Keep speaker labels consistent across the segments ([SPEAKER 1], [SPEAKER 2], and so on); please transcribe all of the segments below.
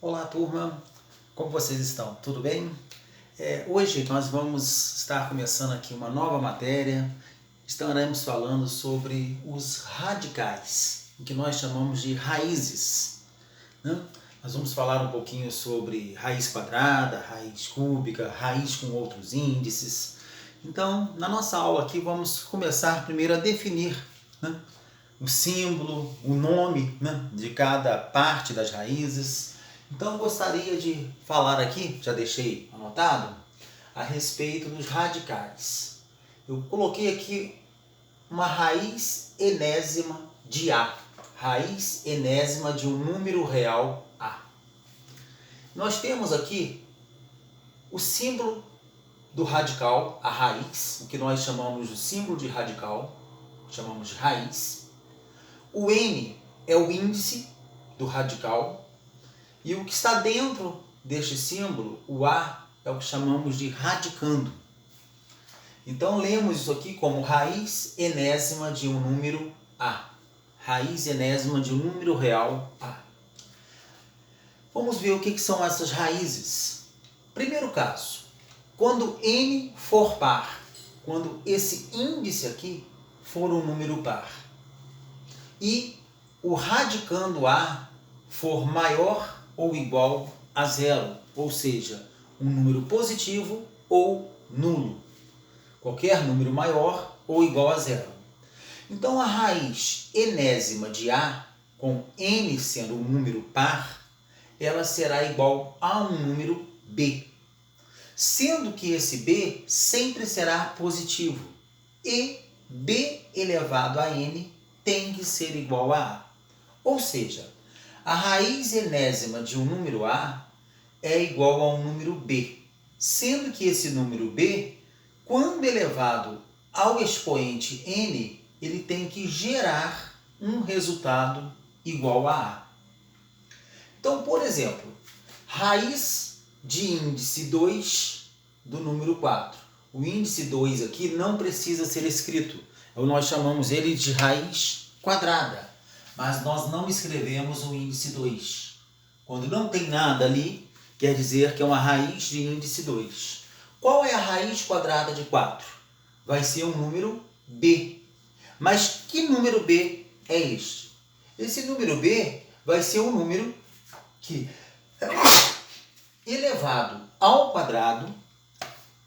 [SPEAKER 1] Olá, turma! Como vocês estão? Tudo bem? Hoje nós vamos estar começando aqui uma nova matéria. Estaremos falando sobre os radicais, o que nós chamamos de raízes, né? Nós vamos falar um pouquinho sobre raiz quadrada, raiz cúbica, raiz com outros índices. Então, na nossa aula aqui, vamos começar primeiro a definir, né, o símbolo, o nome, né, de cada parte das raízes. Então, eu gostaria de falar aqui, já deixei anotado, a respeito dos radicais. Eu coloquei aqui uma raiz enésima de A, raiz enésima de um número real A. Nós temos aqui o símbolo do radical, a raiz, o que nós chamamos de símbolo de radical, chamamos de raiz. O N é o índice do radical. E o que está dentro deste símbolo, o A, é o que chamamos de radicando. Então, lemos isso aqui como raiz enésima de um número A. Raiz enésima de um número real A. Vamos ver o que são essas raízes. Primeiro caso, quando N for par, quando esse índice aqui for um número par, e o radicando A for maior ou igual a zero, ou seja, um número positivo ou nulo. Qualquer número maior ou igual a zero. Então, a raiz enésima de A, com N sendo um número par, ela será igual a um número B. Sendo que esse B sempre será positivo. E B elevado a N tem que ser igual a A. Ou seja, a raiz enésima de um número A é igual a um número B, sendo que esse número B, quando elevado ao expoente N, ele tem que gerar um resultado igual a A. Então, por exemplo, raiz de índice 2 do número 4. O índice 2 aqui não precisa ser escrito, nós chamamos ele de raiz quadrada. Mas nós não escrevemos o índice 2. Quando não tem nada ali, quer dizer que é uma raiz de índice 2. Qual é a raiz quadrada de 4? Vai ser um número B. Mas que número B é este? Esse número B vai ser um número que, elevado ao quadrado,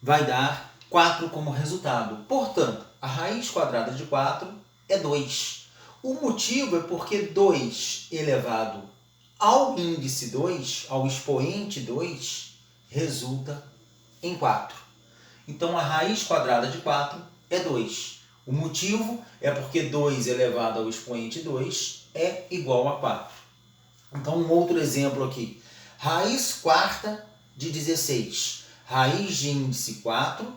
[SPEAKER 1] vai dar 4 como resultado. Portanto, a raiz quadrada de 4 é 2. O motivo é porque 2 elevado ao índice 2, ao expoente 2, resulta em 4. Então, a raiz quadrada de 4 é 2. O motivo é porque 2 elevado ao expoente 2 é igual a 4. Então, um outro exemplo aqui. Raiz quarta de 16. Raiz de índice 4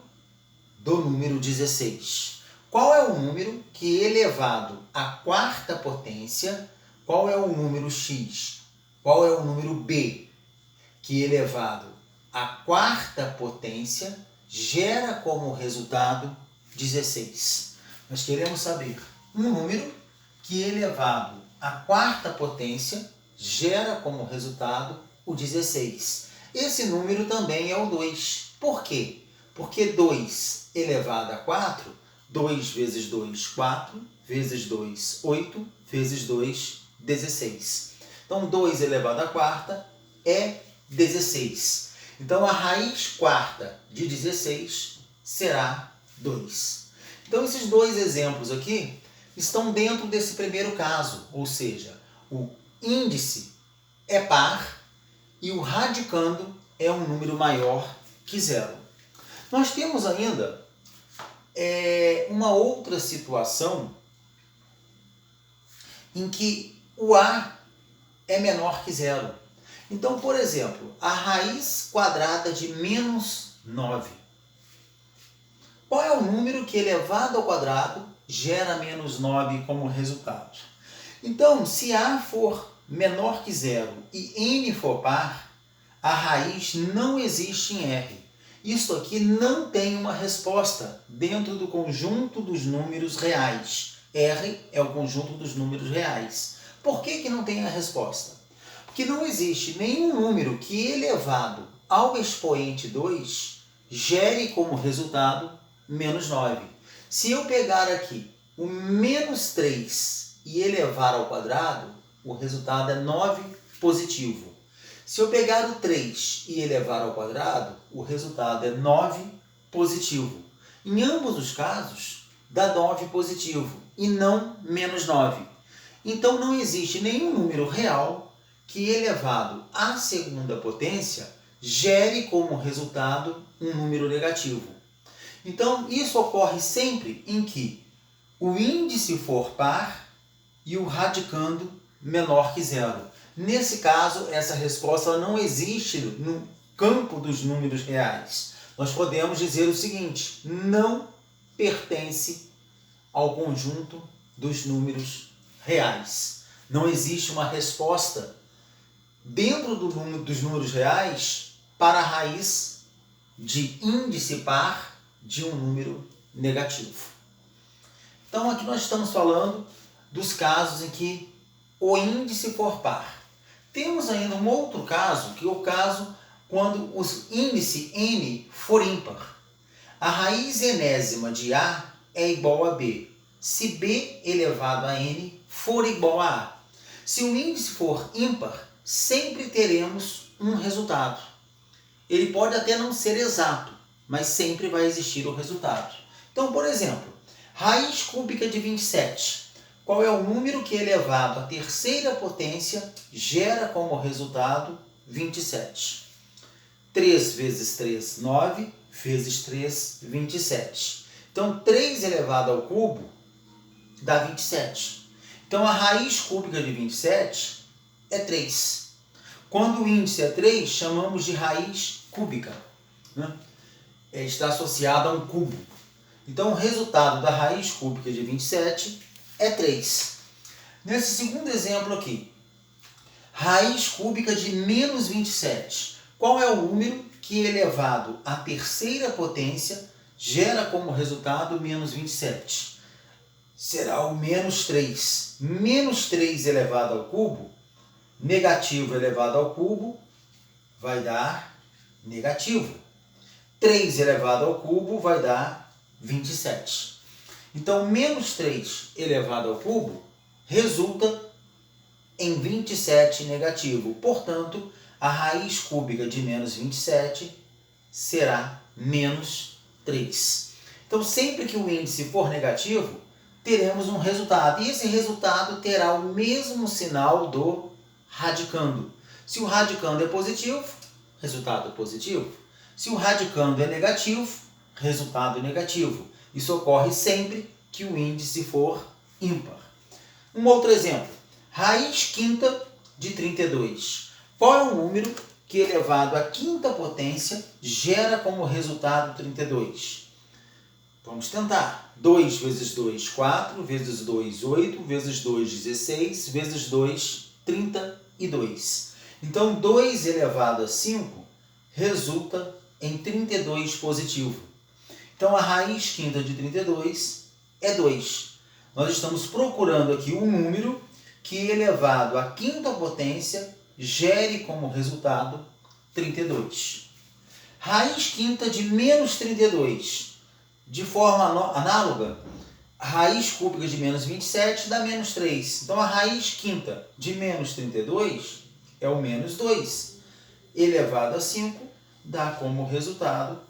[SPEAKER 1] do número 16. Qual é o número que elevado à quarta potência, qual é o número x? Qual é o número b que elevado à quarta potência gera como resultado 16? Nós queremos saber um número que elevado à quarta potência gera como resultado o 16. Esse número também é o 2. Por quê? Porque 2 elevado a 4, 2 vezes 2, 4, vezes 2, 8, vezes 2, 16. Então, 2 elevado à quarta é 16. Então, a raiz quarta de 16 será 2. Então, esses dois exemplos aqui estão dentro desse primeiro caso, ou seja, o índice é par e o radicando é um número maior que zero. Nós temos ainda uma outra situação em que o A é menor que zero. Então, por exemplo, a raiz quadrada de menos 9. Qual é o número que elevado ao quadrado gera menos 9 como resultado? Então, se A for menor que zero e N for par, a raiz não existe em R. Isso aqui não tem uma resposta dentro do conjunto dos números reais. R é o conjunto dos números reais. Por que não tem a resposta? que não existe nenhum número que elevado ao expoente 2 gere como resultado menos 9. Se eu pegar aqui o menos 3 e elevar ao quadrado, o resultado é 9 positivo. Se eu pegar o 3 e elevar ao quadrado, o resultado é 9 positivo. Em ambos os casos, dá 9 positivo e não menos 9. Então não existe nenhum número real que elevado à segunda potência gere como resultado um número negativo. Então isso ocorre sempre em que o índice for par e o radicando menor que zero. Nesse caso, essa resposta não existe no campo dos números reais. Nós podemos dizer o seguinte: não pertence ao conjunto dos números reais. Não existe uma resposta dentro dos números reais para a raiz de índice par de um número negativo. Então aqui nós estamos falando dos casos em que o índice for par. Temos ainda um outro caso, que é o caso quando o índice n for ímpar. A raiz enésima de A é igual a B, se B elevado a n for igual a A. Se o índice for ímpar, sempre teremos um resultado. Ele pode até não ser exato, mas sempre vai existir o resultado. Então, por exemplo, raiz cúbica de 27. Qual é o número que elevado à terceira potência gera como resultado 27? 3 vezes 3, 9, vezes 3, 27. Então, 3 elevado ao cubo dá 27. Então, a raiz cúbica de 27 é 3. Quando o índice é 3, chamamos de raiz cúbica, né? Está associado a um cubo. Então, o resultado da raiz cúbica de 27 é 3. Nesse segundo exemplo aqui, raiz cúbica de menos 27. Qual é o número que elevado à terceira potência gera como resultado menos 27? Será o menos 3. Menos 3 elevado ao cubo, negativo elevado ao cubo, vai dar negativo. 3 elevado ao cubo vai dar 27. Então, menos 3 elevado ao cubo resulta em 27 negativo. Portanto, a raiz cúbica de menos 27 será menos 3. Então, sempre que o índice for negativo, teremos um resultado. E esse resultado terá o mesmo sinal do radicando. Se o radicando é positivo, resultado positivo. Se o radicando é negativo, resultado negativo. Isso ocorre sempre que o índice for ímpar. Um outro exemplo. Raiz quinta de 32. Qual é o número que elevado à quinta potência gera como resultado 32? Vamos tentar. 2 vezes 2, 4, vezes 2, 8, vezes 2, 16, vezes 2, 32. Então, 2 elevado a 5 resulta em 32 positivo. Então, a raiz quinta de 32 é 2. Nós estamos procurando aqui um número que, elevado à quinta potência, gere como resultado 32. Raiz quinta de menos 32. De forma análoga, a raiz cúbica de menos 27 dá menos 3. Então, a raiz quinta de menos 32 é o menos 2. Elevado a 5 dá como resultado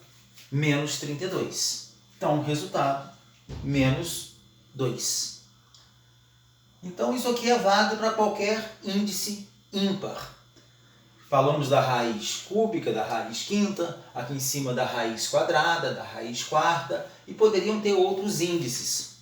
[SPEAKER 1] menos 32. Então, o resultado, menos 2. Então, isso aqui é válido para qualquer índice ímpar. Falamos da raiz cúbica, da raiz quinta, aqui em cima da raiz quadrada, da raiz quarta, e poderiam ter outros índices.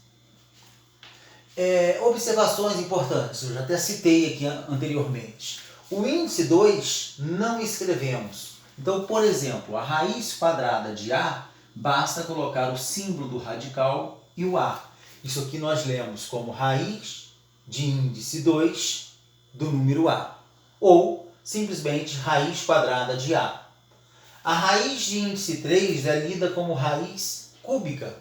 [SPEAKER 1] Observações importantes, eu já até citei aqui anteriormente. O índice 2 não escrevemos. Então, por exemplo, a raiz quadrada de A, basta colocar o símbolo do radical e o A. Isso aqui nós lemos como raiz de índice 2 do número A. Ou simplesmente raiz quadrada de A. A raiz de índice 3 é lida como raiz cúbica.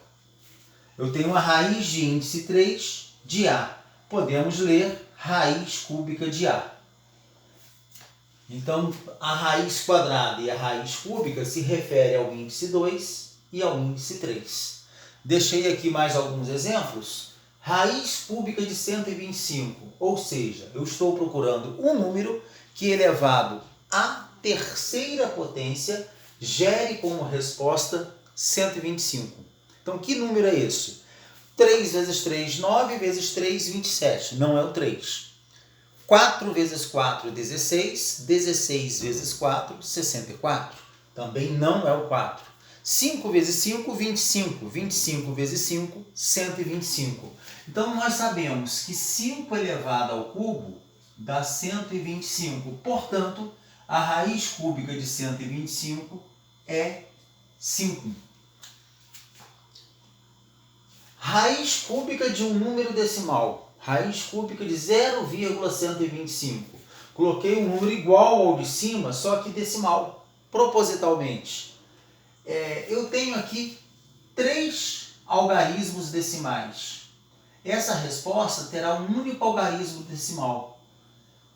[SPEAKER 1] Eu tenho uma raiz de índice 3 de A. Podemos ler raiz cúbica de A. Então, a raiz quadrada e a raiz cúbica se refere ao índice 2 e ao índice 3. Deixei aqui mais alguns exemplos. Raiz cúbica de 125, ou seja, eu estou procurando um número que elevado à terceira potência gere como resposta 125. Então, que número é esse? 3 vezes 3, 9, vezes 3, 27. Não é o 3. 4 vezes 4, 16. 16 vezes 4, 64. Também não é o 4. 5 vezes 5, 25. 25 vezes 5, 125. Então, nós sabemos que 5 elevado ao cubo dá 125. Portanto, a raiz cúbica de 125 é 5. Raiz cúbica de um número decimal. Raiz cúbica de 0,125. Coloquei um número igual ao de cima, só que decimal, propositalmente. Eu tenho aqui 3 algarismos decimais. Essa resposta terá um único algarismo decimal.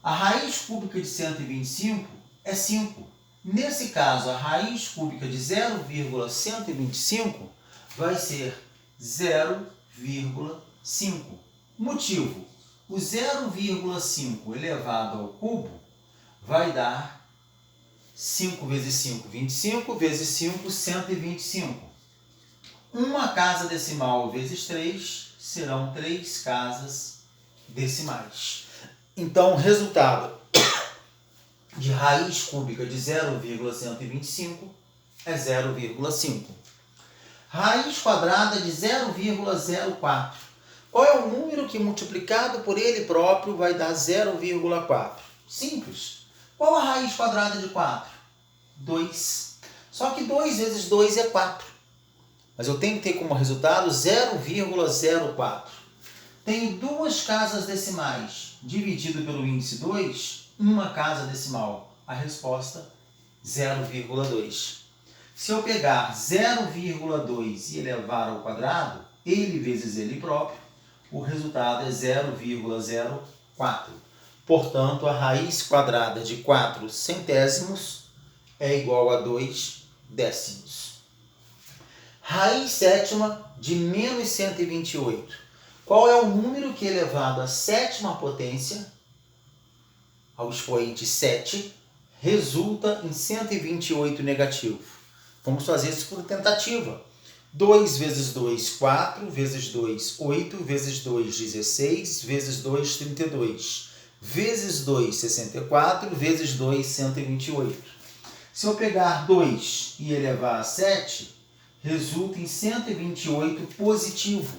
[SPEAKER 1] A raiz cúbica de 125 é 5. Nesse caso, a raiz cúbica de 0,125 vai ser 0,5. Motivo: o 0,5 elevado ao cubo vai dar 5 vezes 5, 25, vezes 5, 125. Uma casa decimal vezes 3 serão 3 casas decimais. Então, o resultado de raiz cúbica de 0,125 é 0,5. Raiz quadrada de 0,04. Qual é o número que multiplicado por ele próprio vai dar 0,4? Simples. Qual a raiz quadrada de 4? 2. Só que 2 vezes 2 é 4. Mas eu tenho que ter como resultado 0,04. Tenho 2 casas decimais. Dividido pelo índice 2, uma casa decimal. A resposta, 0,2. Se eu pegar 0,2 e elevar ao quadrado, ele vezes ele próprio, o resultado é 0,04. Portanto, a raiz quadrada de 4 centésimos é igual a 2 décimos. Raiz sétima de menos 128. Qual é o número que elevado à sétima potência, ao expoente 7, resulta em 128 negativo? Vamos fazer isso por tentativa. 2 vezes 2, 4, vezes 2, 8, vezes 2, 16, vezes 2, 32, vezes 2, 64, vezes 2, 128. Se eu pegar 2 e elevar a 7, resulta em 128 positivo.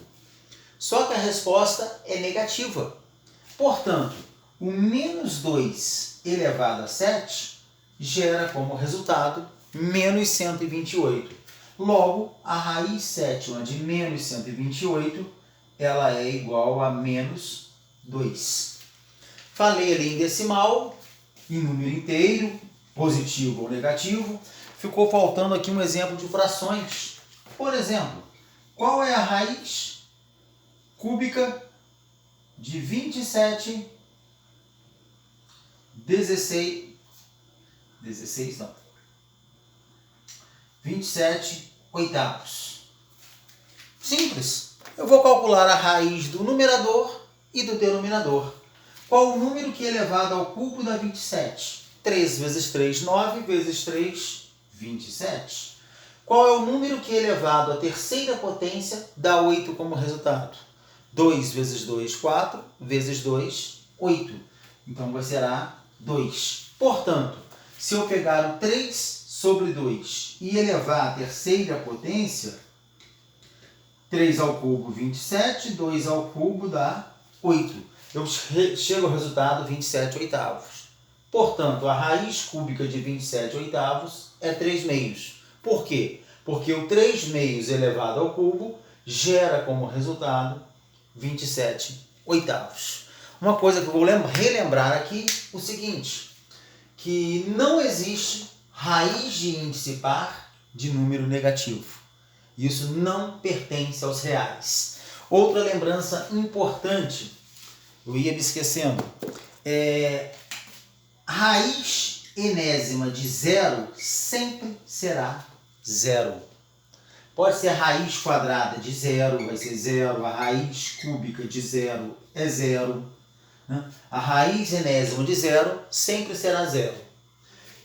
[SPEAKER 1] Só que a resposta é negativa. Portanto, o menos 2 elevado a 7 gera como resultado menos 128. Logo, a raiz sétima de menos 128, ela é igual a menos 2. Falei ali em decimal, em número inteiro, positivo ou negativo. Ficou faltando aqui um exemplo de frações. Por exemplo, qual é a raiz cúbica de 27, 27 oitavos? Simples. Eu vou calcular a raiz do numerador e do denominador. Qual o número que elevado ao cubo dá 27? 3 vezes 3, 9, vezes 3, 27. Qual é o número que elevado à terceira potência dá 8 como resultado? 2 vezes 2, 4, vezes 2, 8. Então, vai ser 2. Portanto, se eu pegar o 3 sobre 2 e elevar à terceira potência, 3 ao cubo, 27, 2 ao cubo dá 8. Eu chego ao resultado 27 oitavos. Portanto, a raiz cúbica de 27 oitavos é 3 meios. Por quê? Porque o 3 meios elevado ao cubo gera como resultado 27 oitavos. Uma coisa que eu vou relembrar aqui, o seguinte, que não existe raiz de índice par de número negativo. Isso não pertence aos reais. Outra lembrança importante, eu ia me esquecendo, raiz enésima de zero sempre será zero. Pode ser a raiz quadrada de zero, vai ser zero. A raiz cúbica de zero é zero. Né? A raiz enésima de zero sempre será zero.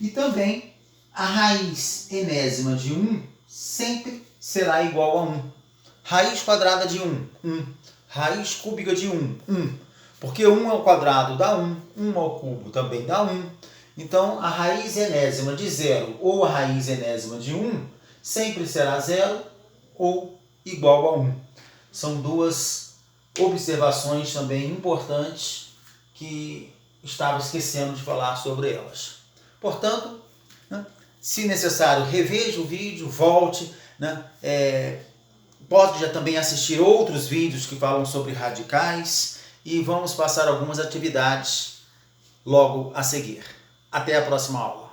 [SPEAKER 1] E também a raiz enésima de 1 sempre será igual a 1. Raiz quadrada de 1, 1. Raiz cúbica de 1, 1. Porque 1 ao quadrado dá 1, 1 ao cubo também dá 1. Então, a raiz enésima de 0 ou a raiz enésima de 1 sempre será 0 ou igual a 1. São duas observações também importantes que estava esquecendo de falar sobre elas. Portanto, né, se necessário, reveja o vídeo, volte, né, pode já também assistir outros vídeos que falam sobre radicais e vamos passar algumas atividades logo a seguir. Até a próxima aula.